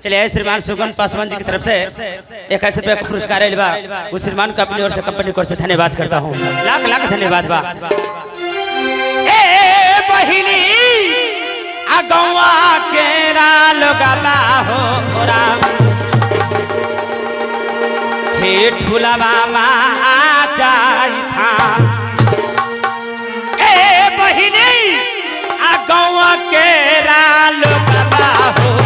चलिए श्रीमान सुगन पासवान जी की तरफ से 21 रुपये का पुरस्कार है बा। उस श्रीमान को अपनी ओर से कंपनी की ओर से धन्यवाद करता हूँ। लाख लाख धन्यवाद बा। ए बहिनी अगवा के राल गबा हो राम हे ठुलवा मा चाही था। ए बहिनी अगवा के राल गबा हो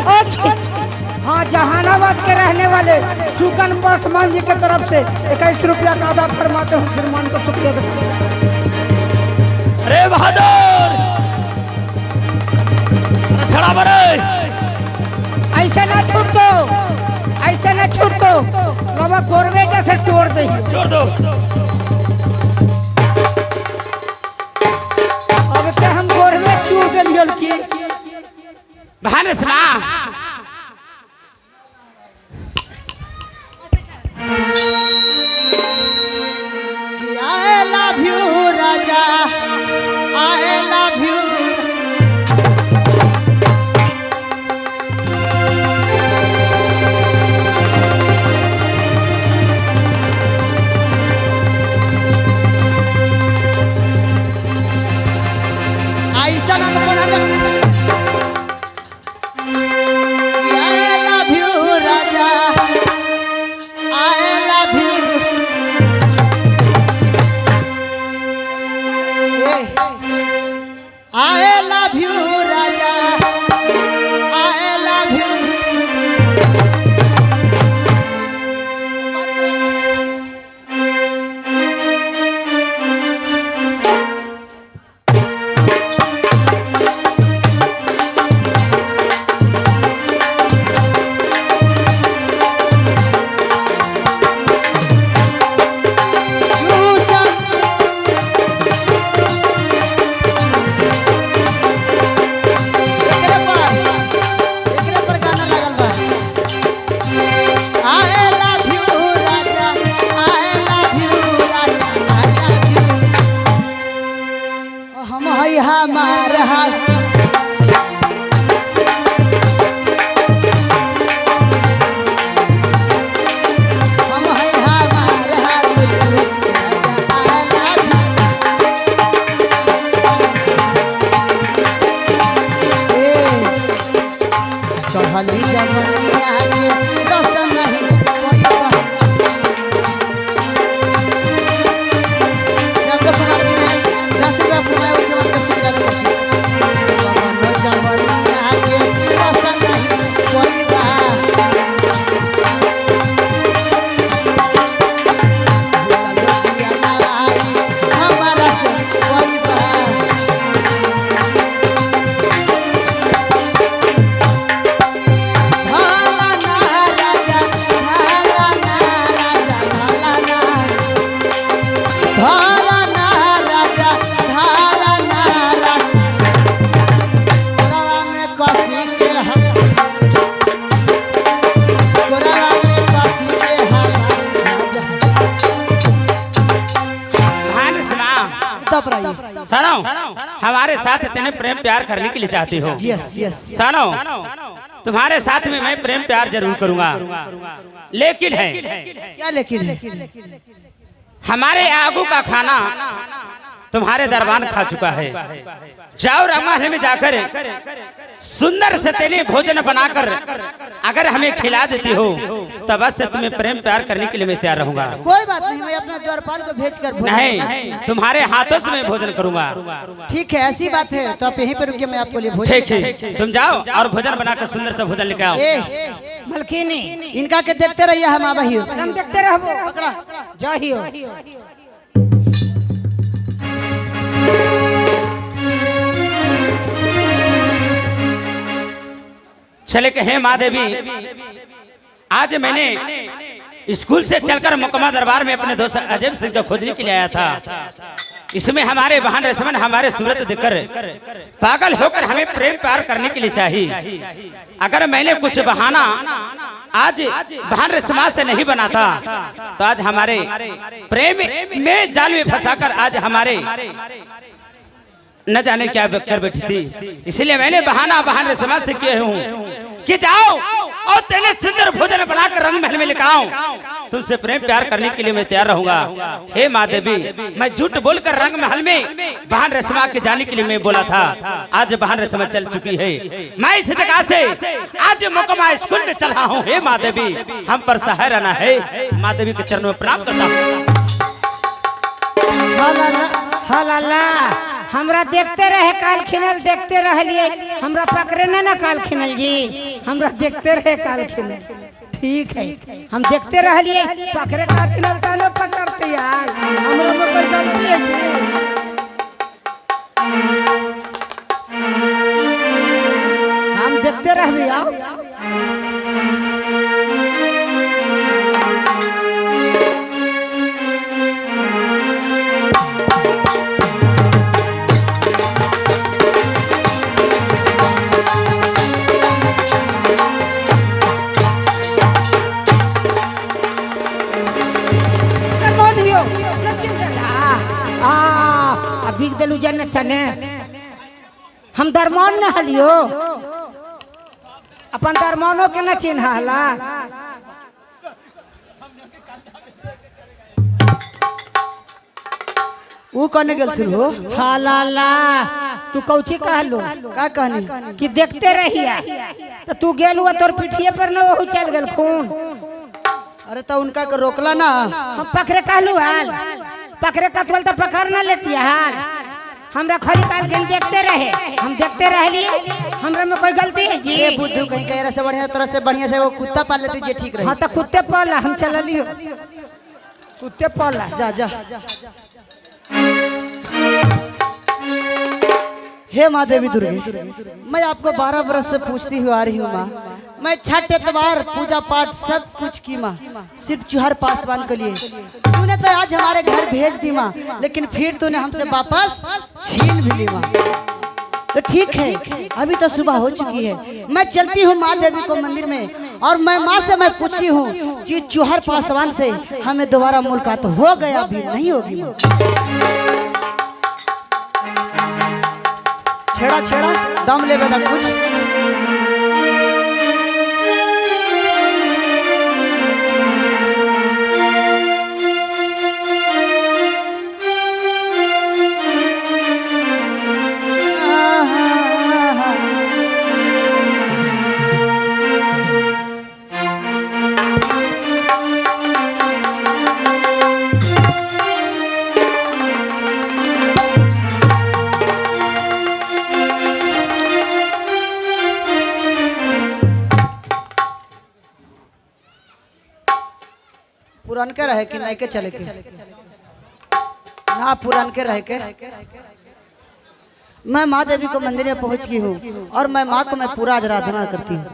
हाँ, जहानाबाद के रहने वाले सुकन पासवान जी की तरफ से 21 रुपया का आधा फरमाते हैं श्रीमान को शुक्रिया। अरे बहादुर छड़ा बरे ऐसे ना छूट दो, ऐसे ना छूट दो बाबा, गोरवे जैसे तोड़ दे, छोड़ दो। अब क्या हम गोरवे चूर दिलियो की बहाने सुना I love you Raja, I love you। ऐसा ना तो बना दे। I love you Raja, I love you। I love you Raja, I love you। हमारा हाल हम है हमारा हाल चढ़ली जमनिया के रस नहीं कोई शब्द फरमाती है 10 रुपया फरमाया उसे तब रही। सुनो, हमारे साथ इतने प्रेम प्यार करने के लिए चाहती हो? Yes yes. सुनो, तुम्हारे साथ में मैं प्रेम प्यार जरूर करूंगा, लेकिन है क्या लेकिन है? हमारे आगू का खाना तुम्हारे दरबान खा चुका है। जाओ राममहल में जाकर सुंदर से तेने भोजन बनाकर अगर हमें खिला देती हो तो बस तुम्हें प्रेम प्यार करने के लिए मैं तैयार रहूंगा। कोई बात नहीं, मैं अपना द्वारपाल को भेजकर नहीं, तुम्हारे हाथों से मैं भोजन करूंगा। ठीक है, ऐसी बात है तो आप यहीं पर रुकिए, मैं आपको लिए भोजन। ठीक है, तुम जाओ और भोजन बनाकर सुंदर से भोजन लेके आओ। मलकिनी इनका के देखते रहिए, हम आवा ही हम देखते रहबो। पकड़ा जाहियो। चले के हे माँ देवी, आज मैंने स्कूल से चलकर मुकम्मा दरबार में अपने दोस्त अजय सिंह को खोजने के लिए आया था। इसमें हमारे बहन रसमन हमारे सूरत देखकर पागल होकर हमें प्रेम प्यार करने के लिए चाहिए। अगर मैंने कुछ बहाना आज बहन रसमा से नहीं बनाता तो आज हमारे प्रेम में जाल में फंसाकर आज हमारे न जाने क्या कर बैठी थी। इसलिए मैंने बहाना बहाने समाज से किए हूँ कि जाओ और तेने सुंदर भोजन बनाकर रंग महल में लेकर आओ। तुमसे प्रेम प्यार करने के लिए मैं तैयार रहूंगा। हे माँ देवी, मैं झूठ बोलकर रंग महल में बहन रसमा के जाने के लिए मैं बोला था। आज बहन रसमा चल चुकी है। मैं इस जगह से आज मुकम्मा स्कूल में चल रहा हूँ। हे माँ देवी, हम पर सहाय रहना है। माँ देवी के चरणों में प्रणाम करता हूँ। हमरा देखते रहे काल खिनल, देखते रहलिए हमरा पकड़े ना काल खिनल जी, हमरा देखते रहे काल खिनल। ठीक है, हम देखते रहलिए पकड़े का खिनल तानो पकड़ते यार, हमरा में कोई गलती है जी? हम देखते रहबे। आओ बिक दलू जन्नत ने हम दरमान न हलियो, अपन दरमानो के न चिन्ह हला। वो कौन गेलथिन हो? हालाला तू कौची कहलो? का कहनी कि देखते रहिया तो तू गेल हुआ तोर पिठिए पर न वहु चल गेल खून। अरे तो उनका को रोकला ना। हम पकड़े कहलू हाल, पकड़े कतवल तो पकड़ न लेती हाल। हमरा खरी काल गेल देखते रहे, हम देखते रहली, हमरा में कोई गलती है जी? ये बुद्धू कहीं कह से बढ़िया तरह से बढ़िया से वो कुत्ता पाल लेती जे ठीक रहे। हाँ तो कुत्ते पाला, हम चललियो कुत्ते पाला। जा जा। हे माँ देवी दुर्गे, मैं आपको 12 वर्ष से पूछती हुई आ रही हूँ माँ। मैं छठ एतवार पूजा पाठ सब कुछ की माँ, सिर्फ चुहर पासवान के लिए। तूने तो आज हमारे घर भेज दी माँ, लेकिन फिर तूने हमसे वापस छीन भी ली माँ। तो ठीक है, अभी तो सुबह हो चुकी है, मैं चलती हूँ माँ देवी को मंदिर में, और मैं माँ से मैं पूछती हूँ कि चुहर पासवान से हमें दोबारा मुलाकात हो गया भी नहीं होगी माँ। छेड़ा छेड़ा दम ले बेटा कुछ। पुरान के रहे कि नहीं के चले के ना, पुरान के रहे के। मैं माँ देवी को मंदिर में पहुंच गई हूँ और मैं माँ को मैं पूरा आराधना करती हूँ।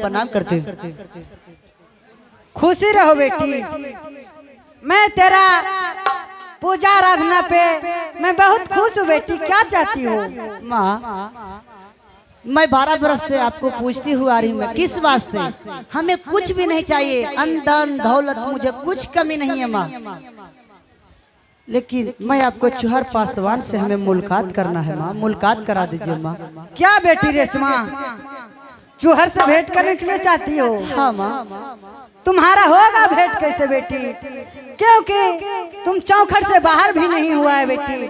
प्रणाम करते हूँ। खुशी रहो बेटी। मैं तेरा पूजा आराधना पे मैं बहुत खुश हूँ बेटी। क्या चाहती हो? माँ, मैं 12 बरस से आपको पूछती हुआ आ रही हूँ, किस वास्ते? हमें कुछ भी नहीं चाहिए, अंधन दौलत मुझे कुछ कमी नहीं है माँ, लेकिन मैं आपको चुहर पासवान से हमें मुलाकात करना है माँ, मुलाकात करा दीजिए माँ। क्या बेटी रेशमा, चूहर से भेंट करने के लिए चाहती हो? हाँ माँ। तुम्हारा होगा भेंट कैसे बेटी, क्योंकि तुम चौखट से बाहर भी नहीं हुआ है बेटी।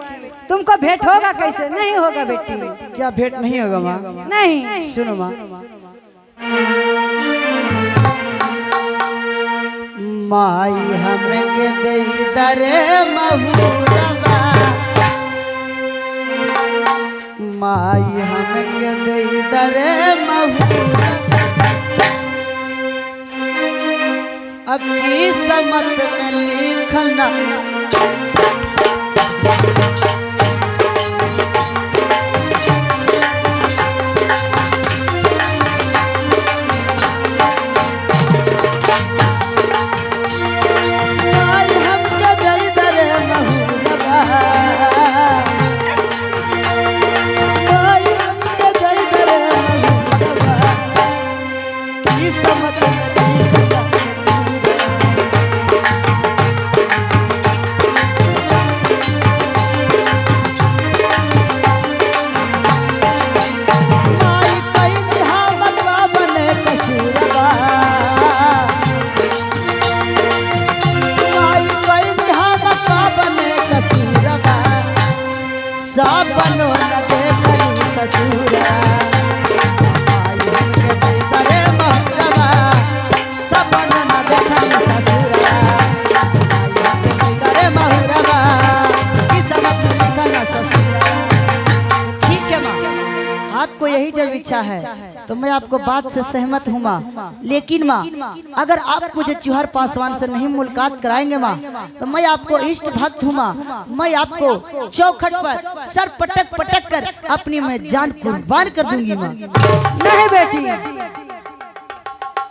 तुमको भेंट होगा कैसे? नहीं होगा बेटी। क्या भेंट नहीं होगा माँ? नहीं। सुनो माँ। माई हमें के दई दरे महुरबा, माई हमें के दई दरे महुरबा, अकी समत में लिखना यही जब इच्छा है तो मैं आपको बात से सहमत हूँ माँ, लेकिन माँ अगर आप मुझे चुहर पासवान से नहीं मुलाकात कराएंगे माँ तो मैं आपको इष्ट भक्त हूँ माँ, मैं आपको चौखट पर सर पटक पटक कर अपनी मैं जान कुर्बान कर दूंगी माँ। नहीं बेटी,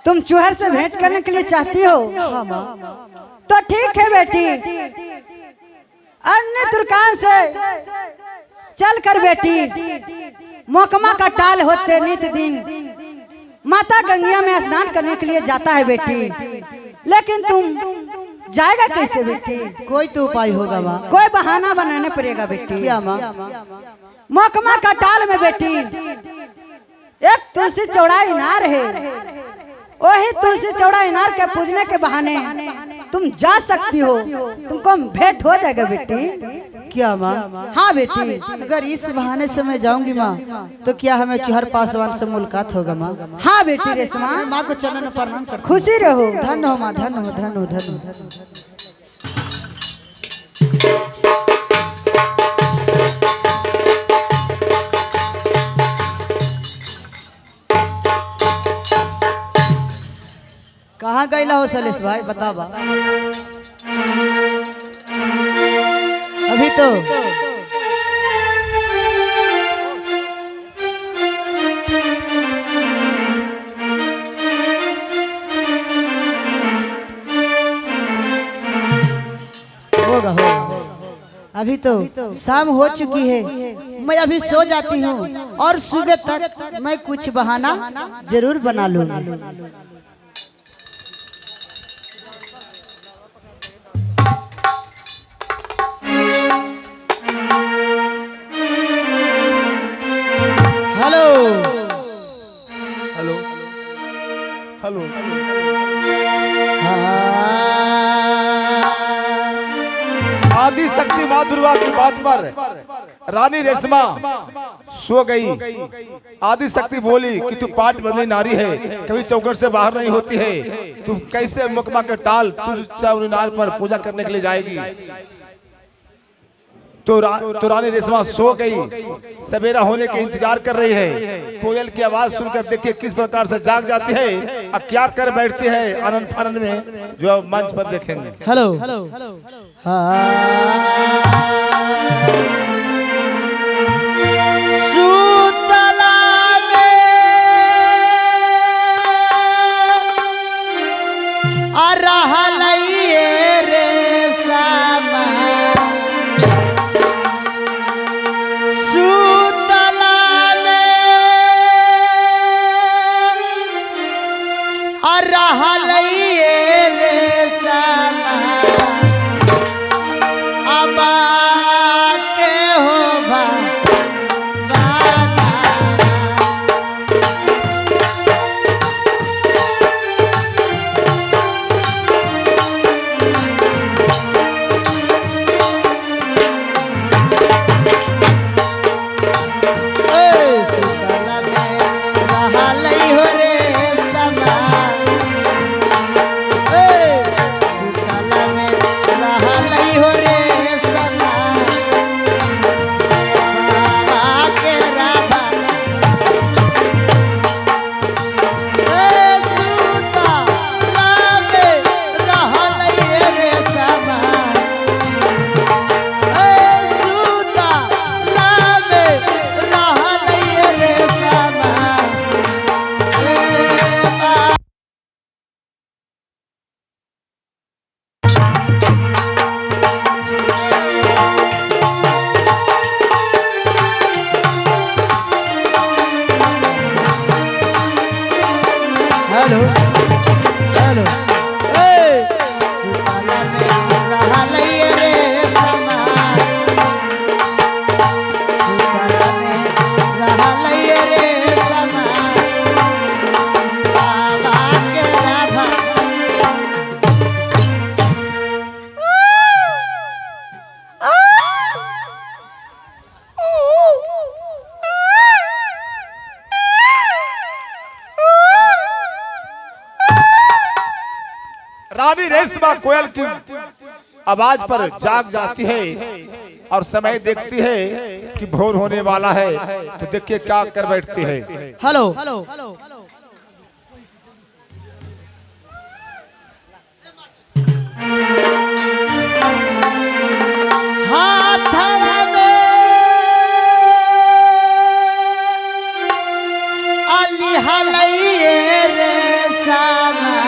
तुम चुहर से भेंट करने के लिए चाहती हो? हाँ माँ। तो ठीक है बेटी, अन्य तुर्कान से चल कर बेटी मोकमा का टाल होते नित दिन माता गंगिया में स्नान करने के लिए जाता है बेटी। लेकिन तुम जाएगा कैसे बेटी? कोई तो उपाय होगा माँ। कोई बहाना बनाने पड़ेगा बेटी। क्या माँ? मोकमा का टाल में बेटी एक तुलसी चौड़ा इनार है, वही तुलसी चौड़ा इनार के पूजने के बहाने तुम जा सकती हो, तुमको भेंट हो जाएगा बेटी। क्या माँ? हाँ बेटी। अगर इस बहाने से मैं जाऊंगी माँ तो क्या हमें चुहर पासवान से मुलाकात होगा माँ? हाँ बेटी रेशमा, माँ को चरण में प्रणाम कर। खुशी रहो। धन हो माँ, धन हो, धन हो, धन हो। कहाँ गईला हो सलेश भाई, बतावा। अभी तो होगा, अभी तो शाम हो चुकी है, मैं अभी सो जाती हूँ और सुबह तक मैं कुछ बहाना जरूर बना लूंगी। Hello hello hello. आदि शक्ति माँ दुर्गा की बात पर रानी रेशमा सो गई। आदि शक्ति बोली कि तू पाट बंदी नारी है, कभी चौखट से बाहर नहीं होती है, तू कैसे मुकमा के टाल तू नार पर पूजा करने के लिए जाएगी? तो रानी रेशमा सो गई, सवेरा होने के इंतजार कर रही है। कोयल की आवाज सुनकर देखिए किस प्रकार से जाग जाती है और क्या कर बैठती है आनंद फानंद में, जो मंच पर देखेंगे। हेलो सुतला में रहलैये रे समा सुतला में रहलैये रे समा अबा के हो रानी रेशमा कोयल की आवाज पर जाग जाती है और समय देखती है कि भोर होने वाला है, तो देखिए क्या कर बैठती है। हेलो हाथ में अली हलैये रे समा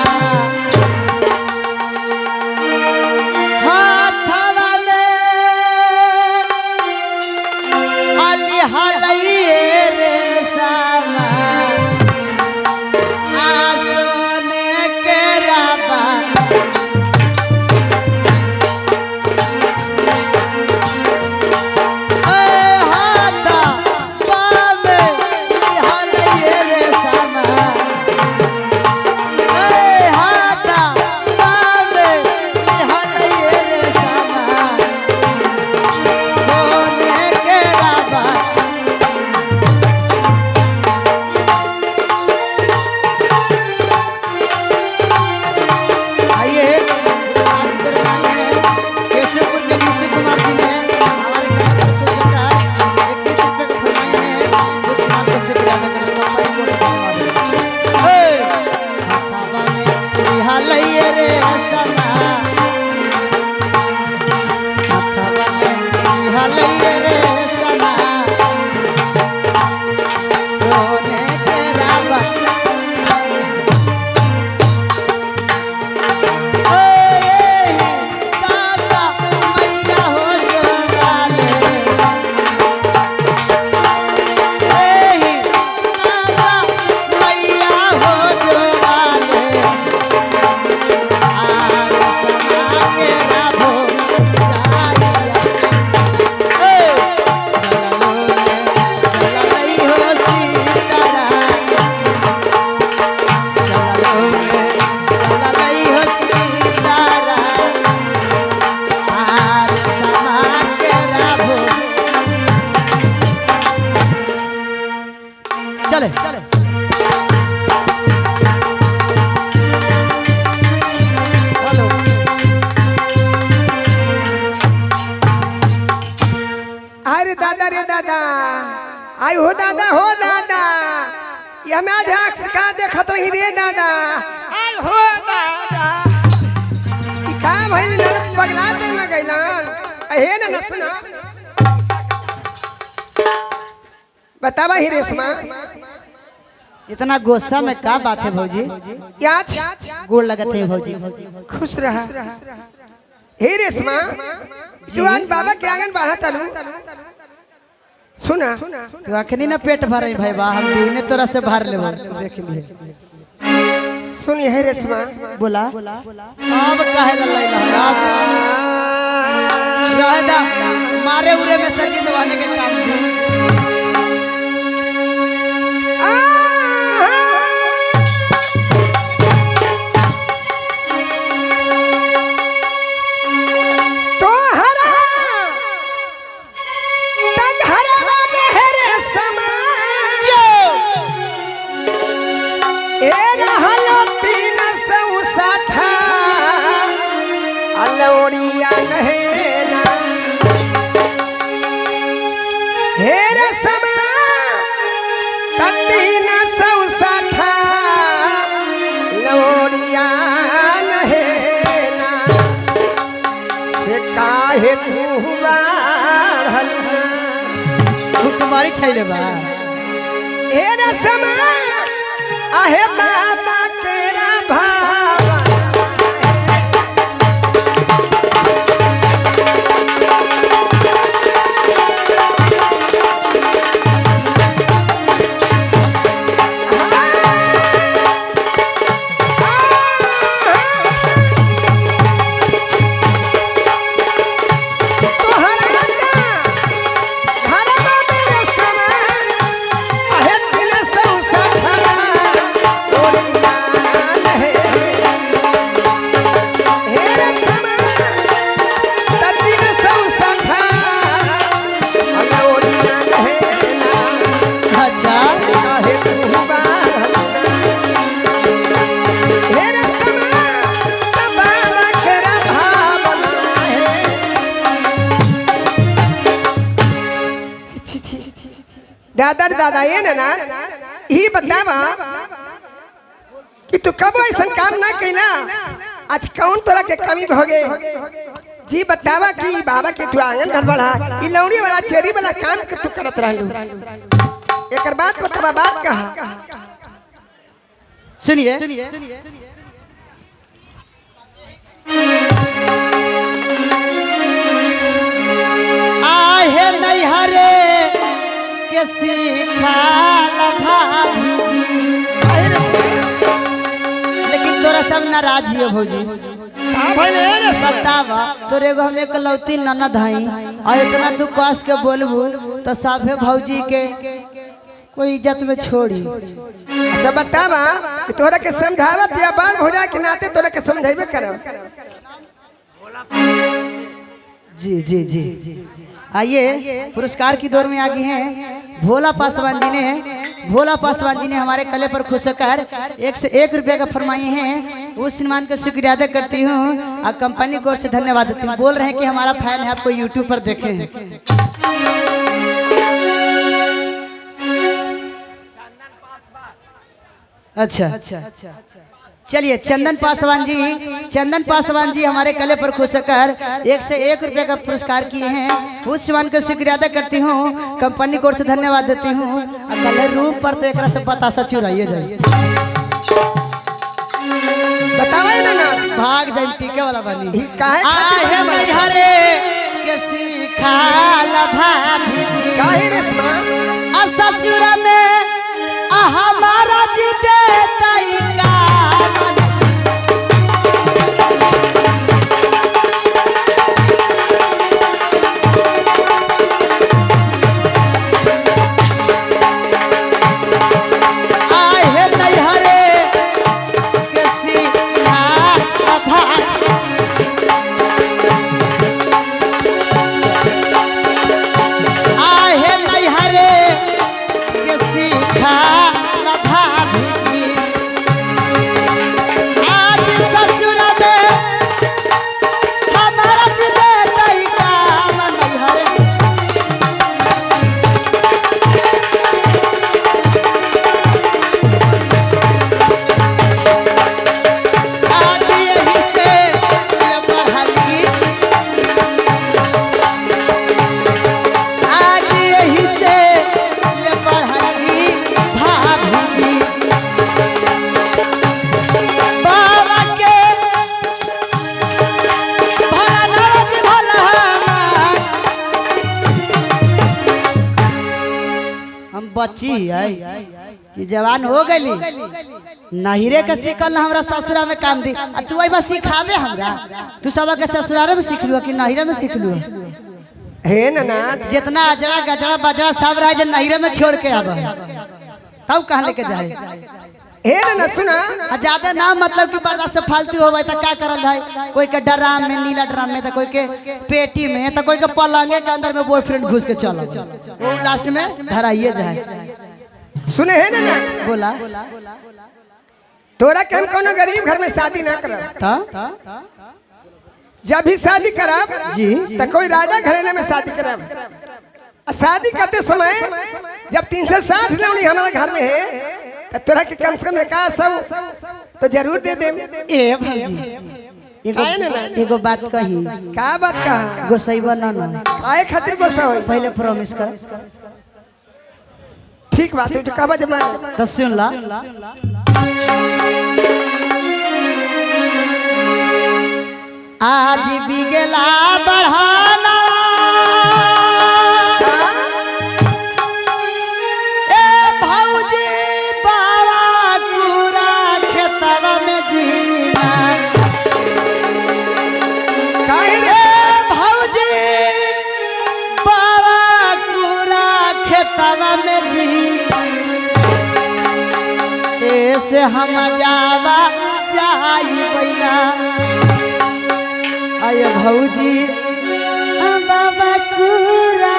हलैये रे समा आसोने के राबा हाथा पामे हलैये रे समा हाथा पामे हलैये रे समा सोने के राबा चले हेलो अरे दादा रे दादा आई हो दादा ये मैं आज आँख से का देखत रही रे दादा आई हो दादा ई का भइल ननद पगला दे न गइलन हे न सुना बतावा ही रेशमा इतना गुस्सा में क्या बात है भौजी? याच गोड़ लगते हैं भौजी। खुश रहा। हे रेशमा, तू आज बाबा के आंगन बढ़ा तलू सुना। तो अखनी ना पेट भर रही भाई बा, हम भी तोरा से भर ले देख लिए। सुनी है रेशमा, बोला अब काहे लल्लाई लहरा रहदा मारे उरे में सजी दवाने के काम दी। लौड़िया नहेना हे रसमा 360 लौड़िया नहेना से काहे तू बाढ़ल भुखमारी छैले बा। हे रसमा आहे बाबा तेरा भावा दादा दादा ये ना ही बतावा कि तू कब ऐसा काम ना कैला, आज कौन तोरा के कमी हो गए जी बतावा कि बाबा के तू आंगन घर बढ़ा ई लौड़ी वाला चेरी वाला काम के तू करत रहलू। एकर बात बतावा, बात कहा सुनिए। आहे नहीं हरे के सिखाल भाभी जी। लेकिन तोरा सब नाराज हियो भौजी। बतावा तोरे एगो हम एकलौती ननद हई और इतना तू कस के बोलबू तो साफे भौजी के कोई इज्जत में छोड़ी। अच्छा बतावा कि तोरा के समझावत या बाल भौजा के नाते तोरा के समझाइबे करब। जी जी जी आइए पुरस्कार की दौर में आ गए हैं भोला पासवान जी ने। भोला पासवान जी ने हमारे कले पर खुश होकर 1 से 1 रुपये का फरमाए हैं। उस सम्मान का शुक्रिया अदा करती हूँ और कंपनी को ओर से धन्यवाद देती हूँ। बोल रहे हैं कि हमारा फैन है, आपको यूट्यूब पर देखें। अच्छा चलिए चंदन पासवान जी हमारे कले पर खुश होकर 1 से 1 रुपये का पुरस्कार किए हैं। उस सम्मान का शुक्रिया अदा करती हूँ, कंपनी को ओर से धन्यवाद देती हूँ। और कल रूप पर तो एक से बतासा चुराइए जाइए। बतावा ना भाग जाए टीके वाला बनी काहे हरे के सिखाल भाभी जी काहे रेशमा ससुर में हमारा जी देता का बच्ची है कि जवान हो गई नहिरे के सिखल हमरा ससुरा में काम दी आ तू अइबा सिखावे हमरा तू सब के ससुरारे में सिखलू कि नहिरे में सिखलू हे ना जितना अजड़ा गजड़ा बजड़ा सब रहे जे नहिरे में छोड़ के आब तब कहाँ लेके जाए हे ना सुना आ ज्यादा ना मतलब कि बर्दाश्त से फालतू होवे तो क्या करल है कोई के ड्राम में नीला ड्राम में तो कोई के पेटी में तो कोई के पलंगे के अंदर में बॉयफ्रेंड घुस के चल वो लास्ट में धराइए जाए सुने है ना बोला तोरा के हम कोनो गरीब घर में शादी ना करब था जब भी शादी करब जी तो कोई राजा घराने में शादी करब आ शादी करते समय जब 360 लौड़ी हमारा घर में है तो तोरा के कम से कम का सब तो जरूर दे दे ए भाजी एगो बात कही का बात कहा गोसैबा ना ना काहे खातिर गुस्सा होई पहले प्रॉमिस कर ठीक बात है तो कहबा जब तो सुन ला आज बिगला बढ़ाना ए भौजी बाबा कुरा खेतवा में जीना काहे रे ए भौजी बाबा कुरा खेतवा में जीना ऐसे हम जावा जाई बैना आय भौजी बाबा कुरा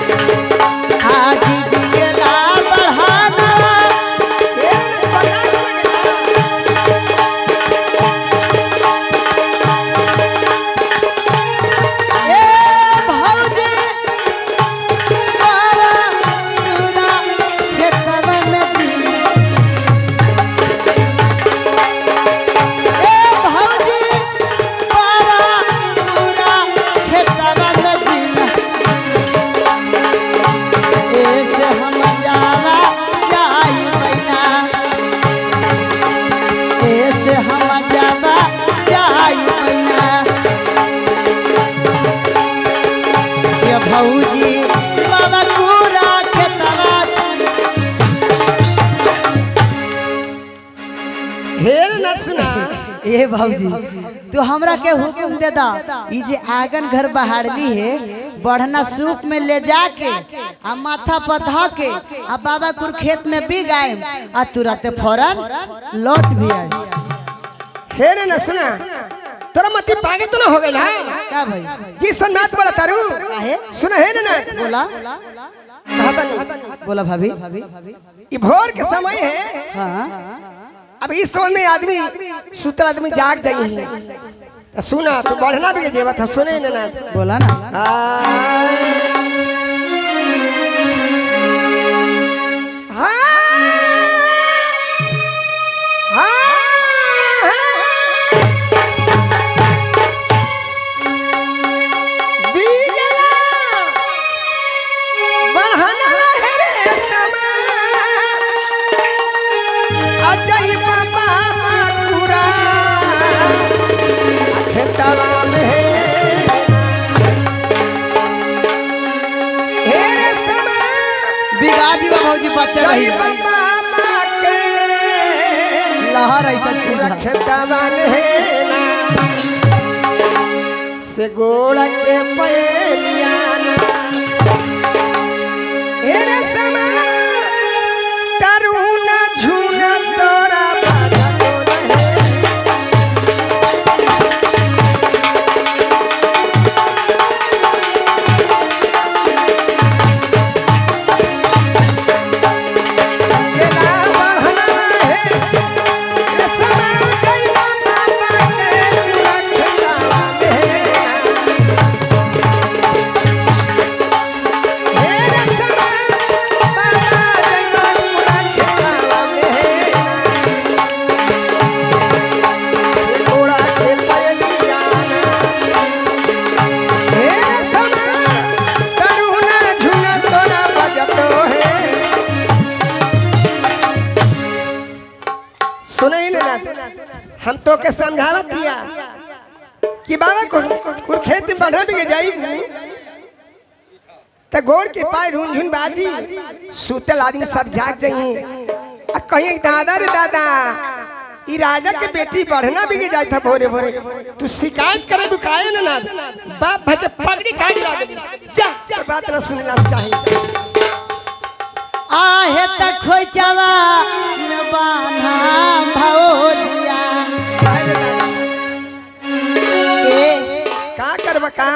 आज बिगला बढ़ाना ए भौजी बाबा कुरा खेतवा में जीना ए भौजी बाबा कुरा खेतवा में जीना ऐसे हम जावा जाई बैना ऐसे हम जावा जाई बैना ये भौजी बाबा कुरा खेतवा हेर ना सुना ए भौजी तू हमरा के हुक्म दे दा ई जे आंगन घर बहारली है बढ़ना सूप में ले जाके आ माथा पर धा के आ बाबा कुर खेत में भी गाय आ तुरंत फौरन लौट भी आए हेर ना सुना तोरा मती पागल तो ना हो गइल है क्या भाई जी सन्नात बोला तारू काहे सुना है ना बोला कहता नहीं बोला भाभी ये भोर के समय है हाँ अब इस समय में आदमी सुतर आदमी जाग जाई है तो सुना तो बढ़ना भी जेबा था सुने ना बोला ना बिगाजी बा भौजी बच्चे रही लहर ऐसा चीज से गोड़ के पहलियाना हेरे समा तरुण झून तोरा बाजा तो रहे गेला बढ़ना है रे समा जय बाबा के रखलावा में हेरे समा समझावा किया कि बाबा को खेत में बढ़ा भी जाई तो गोड़ के पाए रुन बाजी सुतल आदमी सब जाग जाई आ कहीं दादा रे दादा ई राजा के बेटी बढ़ना भी जाए था भोरे भोरे तू शिकायत करे बुकाए ना बाप भाई के पगड़ी काट गिरा दे जा बात ना सुनना चाहिए आहे तक खोजवा न बाना भौजिया अरे दादा ए का करबा का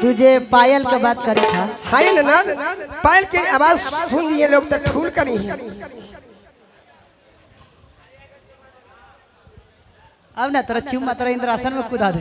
तुझे पायल का बात करे था हाय ना पायल की आवाज सुन लिए लोग तो ठूल करी है अब ना तेरा चुम्मा तेरा इंद्रासन में कूदा दे